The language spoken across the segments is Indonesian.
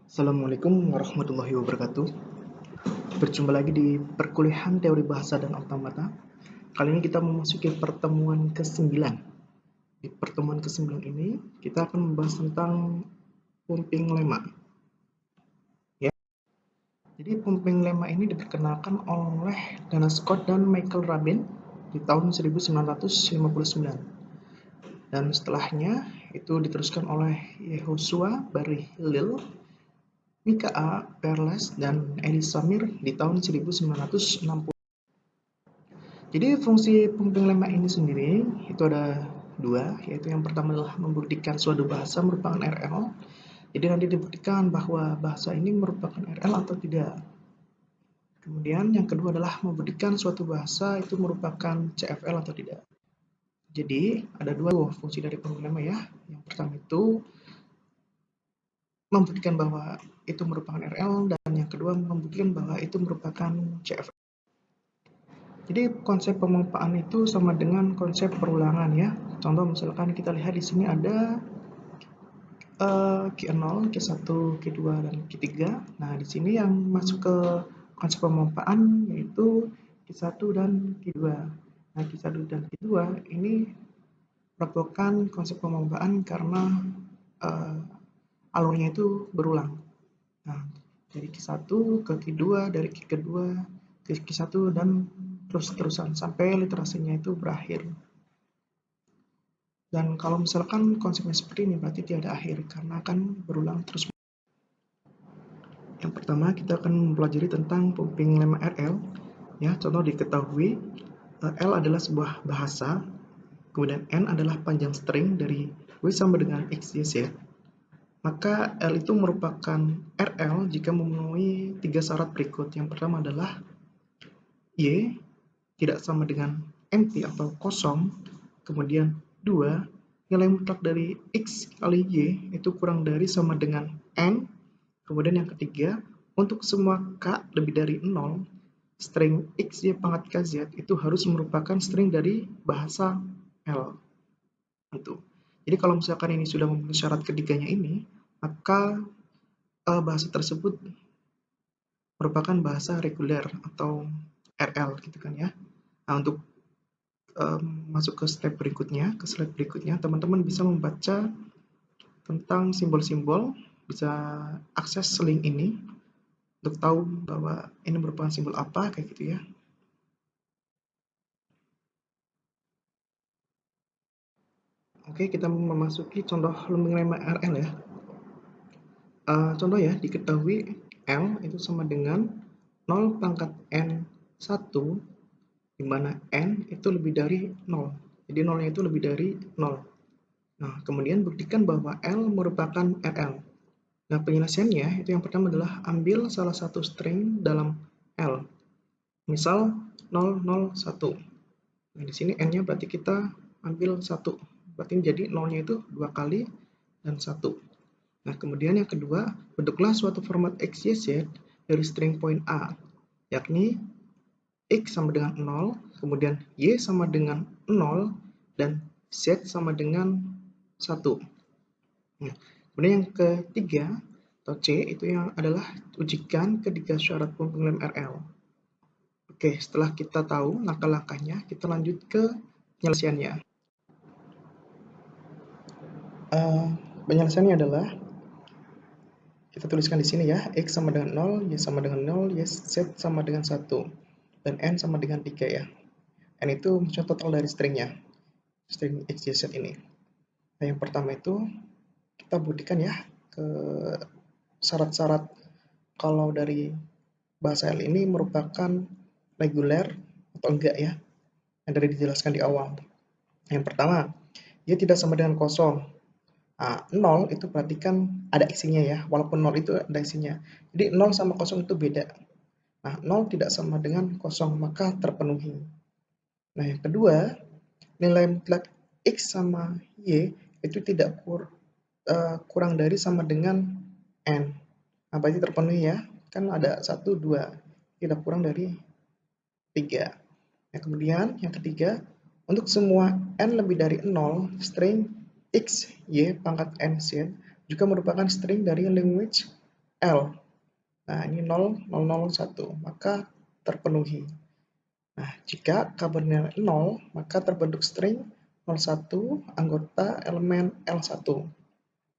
Assalamualaikum warahmatullahi wabarakatuh. Berjumpa lagi di perkuliahan teori bahasa dan automata. Kali ini kita memasuki pertemuan ke-9. Di pertemuan ke-9 ini kita akan membahas tentang pumping lemma. Ya. Jadi pumping lemma ini diperkenalkan oleh Dana Scott dan Michael Rabin di tahun 1959. Dan setelahnya itu diteruskan oleh Yehoshua Bari Hillel, Mika A. Perles, dan Elie Samir di tahun 1960. Jadi fungsi pumping lemma ini sendiri itu ada dua, yaitu yang pertama adalah membuktikan suatu bahasa merupakan RL. Jadi nanti dibuktikan bahwa bahasa ini merupakan RL atau tidak. Kemudian yang kedua adalah membuktikan suatu bahasa itu merupakan CFL atau tidak. Jadi ada dua fungsi dari pumping lemma ya. Yang pertama itu membuktikan bahwa itu merupakan RL, dan yang kedua membuktikan bahwa itu merupakan CFL. Jadi konsep pemompaan itu sama dengan konsep perulangan ya. Contoh misalkan kita lihat di sini ada Q0, Q1, Q2, dan Q3. Nah, di sini yang masuk ke konsep pemompaan yaitu Q1 dan Q2. Nah, Q1 dan Q2 ini merupakan konsep pemompaan karena alurnya itu berulang. Nah, dari Q1 ke Q2, dari Q2 ke Q1, dan terus-terusan sampai literasinya itu berakhir. Dan kalau misalkan konsepnya seperti ini berarti tiada akhir karena akan berulang terus. Yang pertama kita akan mempelajari tentang pumping lemma RL. Ya, contoh diketahui L adalah sebuah bahasa, kemudian N adalah panjang string dari W sama dengan X, Y, Z. Maka L itu merupakan RL jika memenuhi tiga syarat berikut. Yang pertama adalah Y tidak sama dengan empty atau kosong. Kemudian 2, nilai mutlak dari X kali Y itu kurang dari sama dengan N. Kemudian yang ketiga, untuk semua K lebih dari 0, string X, Y pangkat KZ itu harus merupakan string dari bahasa L. Itu. Jadi kalau misalkan ini sudah memenuhi syarat ketiganya ini, maka bahasa tersebut merupakan bahasa reguler atau RL gitu kan ya. Nah, untuk masuk ke step berikutnya, ke slide berikutnya, teman-teman bisa membaca tentang simbol-simbol, bisa akses link ini untuk tahu bahwa ini merupakan simbol apa, kayak gitu ya. Oke, kita memasuki contoh pumping lemma RL ya. Contoh ya, diketahui L itu sama dengan 0 pangkat N1, di mana N itu lebih dari 0. Jadi 0-nya itu lebih dari 0. Nah, kemudian buktikan bahwa L merupakan RL. Nah, penyelesaiannya itu yang pertama adalah ambil salah satu string dalam L. Misal 001. Nah, di sini N-nya berarti kita ambil 1. Berarti jadi 0-nya itu 2 kali dan 1. Nah, kemudian yang kedua, bentuklah suatu format X, Y, Z dari string point A, yakni X sama dengan 0, kemudian Y sama dengan 0, dan Z sama dengan 1. Nah, kemudian yang ketiga, atau C, itu yang adalah ujikan ketiga syarat pumping lemma RL. Oke, setelah kita tahu langkah-langkahnya, kita lanjut ke penyelesaiannya. Penyelesaiannya adalah kita tuliskan di sini ya, X sama dengan 0, Y sama dengan 0, Y, Z sama dengan 1, dan N sama dengan 3 ya. N itu maksudnya total dari stringnya, string X, Y, Z ini. Nah, yang pertama itu kita buktikan ya ke syarat-syarat kalau dari bahasa L ini merupakan reguler atau enggak ya, yang tadi dijelaskan di awal. Yang pertama, dia tidak sama dengan kosong. Nah, 0 itu berarti kan ada X-nya ya, walaupun 0 itu ada X-nya. Jadi 0 sama kosong itu beda. Nah, 0 tidak sama dengan kosong, maka terpenuhi. Nah, yang kedua, nilai mutlak X sama Y itu tidak kurang dari sama dengan N. Nah, berarti terpenuhi ya, kan ada 1, 2, tidak kurang dari 3. Nah, kemudian yang ketiga, untuk semua N lebih dari 0, string X, Y pangkat N, Z juga merupakan string dari language L. Nah, ini 0, 0, 0, 1, maka terpenuhi. Nah, jika K bernilai 0, maka terbentuk string 01 anggota elemen L1.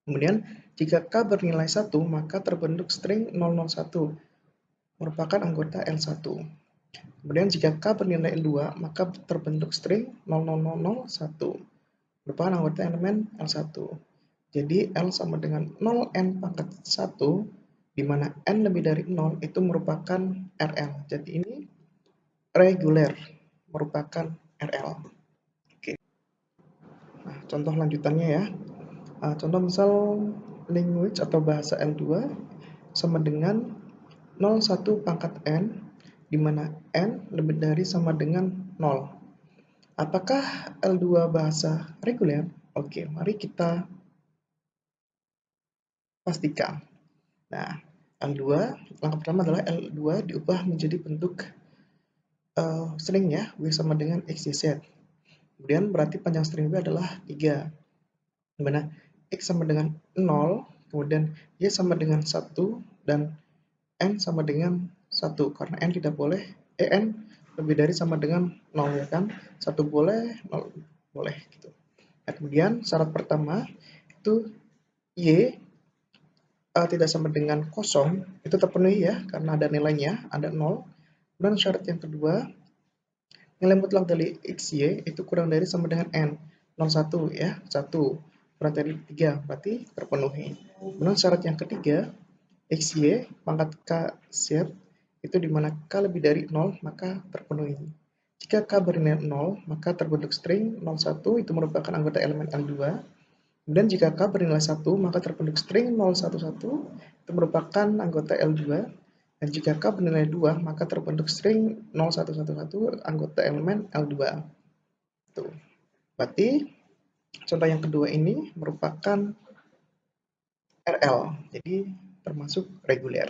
Kemudian, jika K bernilai 1, maka terbentuk string 001 merupakan anggota L1. Kemudian, jika K bernilai 2, maka terbentuk string 00001 merupakan anggota elemen L1. Jadi, L sama dengan 0n pangkat 1, di mana n lebih dari 0 itu merupakan RL. Jadi ini reguler merupakan RL. Oke. Nah, contoh lanjutannya ya. Contoh misal language atau bahasa L2 sama dengan 01 pangkat n, di mana n lebih dari sama dengan 0. Apakah L2 bahasa reguler? Oke, mari kita pastikan. Nah, L2, langkah pertama adalah L2 diubah menjadi bentuk string ya, W sama dengan X, Y, Z. Kemudian berarti panjang string W adalah 3. Dimana X sama dengan 0, kemudian Y sama dengan 1, dan N sama dengan 1. Karena N tidak boleh, N lebih dari sama dengan 0 ya kan. 1 boleh, 0 boleh gitu. Nah, kemudian syarat pertama itu Y tidak sama dengan kosong, itu terpenuhi ya, karena ada nilainya, ada 0. Dan syarat yang kedua, nilai mutlak dari XY itu kurang dari sama dengan N. 01 ya, 1. Kurang dari 3, berarti terpenuhi. Kemudian syarat yang ketiga, XY pangkat K Z itu dimana K lebih dari 0, maka terpenuhi. Jika K bernilai 0, maka terbentuk string 01, itu merupakan anggota elemen L2. Kemudian jika K bernilai 1, maka terbentuk string 011, itu merupakan anggota L2. Dan jika K bernilai 2, maka terbentuk string 0111, anggota elemen L2. Tuh. Berarti contoh yang kedua ini merupakan RL, jadi termasuk reguler.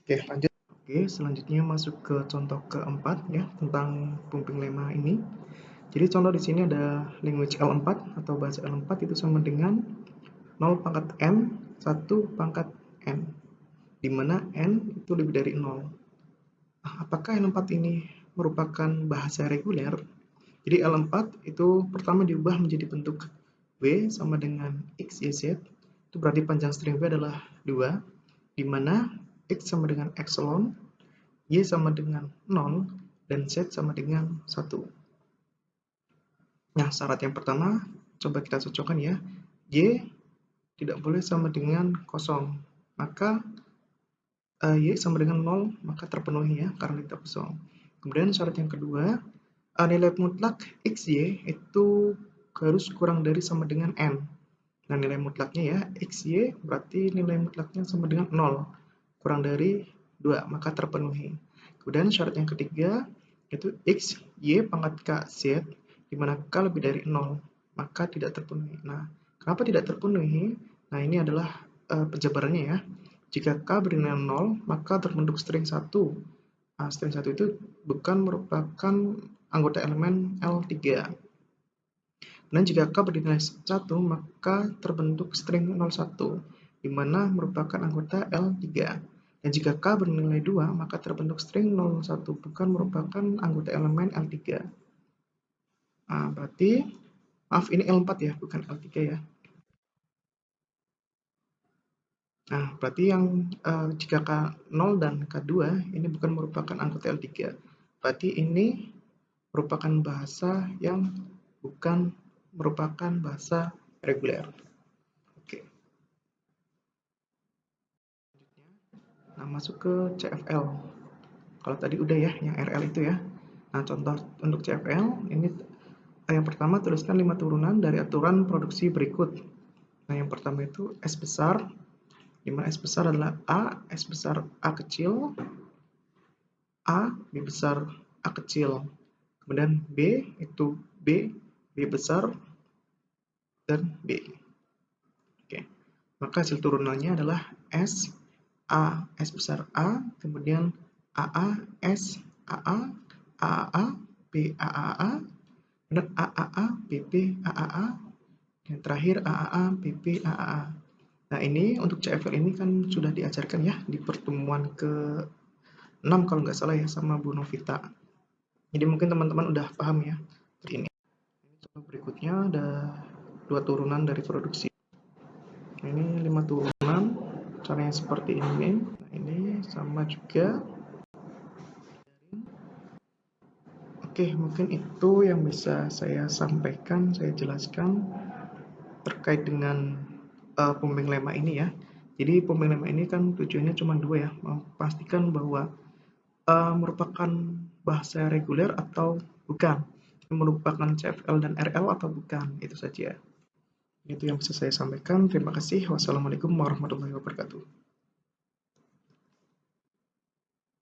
Oke, lanjut. Oke, selanjutnya masuk ke contoh keempat ya, tentang pumping lemma ini. Jadi contoh di sini ada language L4 atau bahasa L4 itu sama dengan 0 pangkat n, 1 pangkat n, di mana n itu lebih dari 0. Apakah L4 ini merupakan bahasa reguler? Jadi L4 itu pertama diubah menjadi bentuk W sama dengan X, Y, Z. Itu berarti panjang string W adalah 2, di mana X sama dengan epsilon, Y sama dengan 0, dan Z sama dengan 1. Nah, syarat yang pertama, coba kita cocokkan ya. Y tidak boleh sama dengan kosong. Maka Y sama dengan 0, maka terpenuhi ya, karena tidak kosong. Kemudian syarat yang kedua, nilai mutlak XY itu harus kurang dari sama dengan N. Nah, nilai mutlaknya ya, XY berarti nilai mutlaknya sama dengan 0. Kurang dari 2, maka terpenuhi. Kemudian syarat yang ketiga, yaitu X, Y pangkat K, Z, di mana K lebih dari 0, maka tidak terpenuhi. Nah, kenapa tidak terpenuhi? Nah, ini adalah penjabarannya ya. Jika K bernilai 0, maka terbentuk string 1. Nah, string 1 itu bukan merupakan anggota elemen L3. Dan jika K bernilai 1, maka terbentuk string 01, di mana merupakan anggota L3. Dan jika K bernilai 2, maka terbentuk string 01, bukan merupakan anggota elemen L3. Nah, berarti, maaf ini L4 ya, bukan L3 ya. Nah, berarti yang jika K0 dan K2 ini bukan merupakan anggota L3. Berarti ini merupakan bahasa yang bukan merupakan bahasa reguler. Oke. Nah, masuk ke CFL. Kalau tadi udah ya, yang RL itu ya. Nah, contoh untuk CFL, ini yang pertama tuliskan 5 turunan dari aturan produksi berikut. Nah, yang pertama itu S besar, di mana S besar adalah A, S besar A kecil, A, B besar A kecil. Kemudian B itu B, B besar, dan B. Oke. Maka hasil turunannya adalah S, A, S besar A, kemudian AA, S, AA, AAA, B, AAA, kemudian AAA, BP, AAA, dan terakhir AAA, BP, AAA. Nah, ini untuk CFL ini kan sudah diajarkan ya di pertemuan ke-6 kalau nggak salah ya sama Bu Novita. Jadi mungkin teman-teman udah paham ya. Ini contoh berikutnya ada 2 turunan dari produksi. Ini 5 turunan, caranya seperti ini. Nah, ini sama juga. Oke, mungkin itu yang bisa saya sampaikan, saya jelaskan terkait dengan pembimbing lemma ini ya. Jadi pembimbing lemma ini kan tujuannya cuma 2 ya, memastikan bahwa merupakan bahasa reguler atau bukan, merupakan CFL dan RL atau bukan, itu saja. Itu yang bisa saya sampaikan. Terima kasih. Wassalamualaikum warahmatullahi wabarakatuh.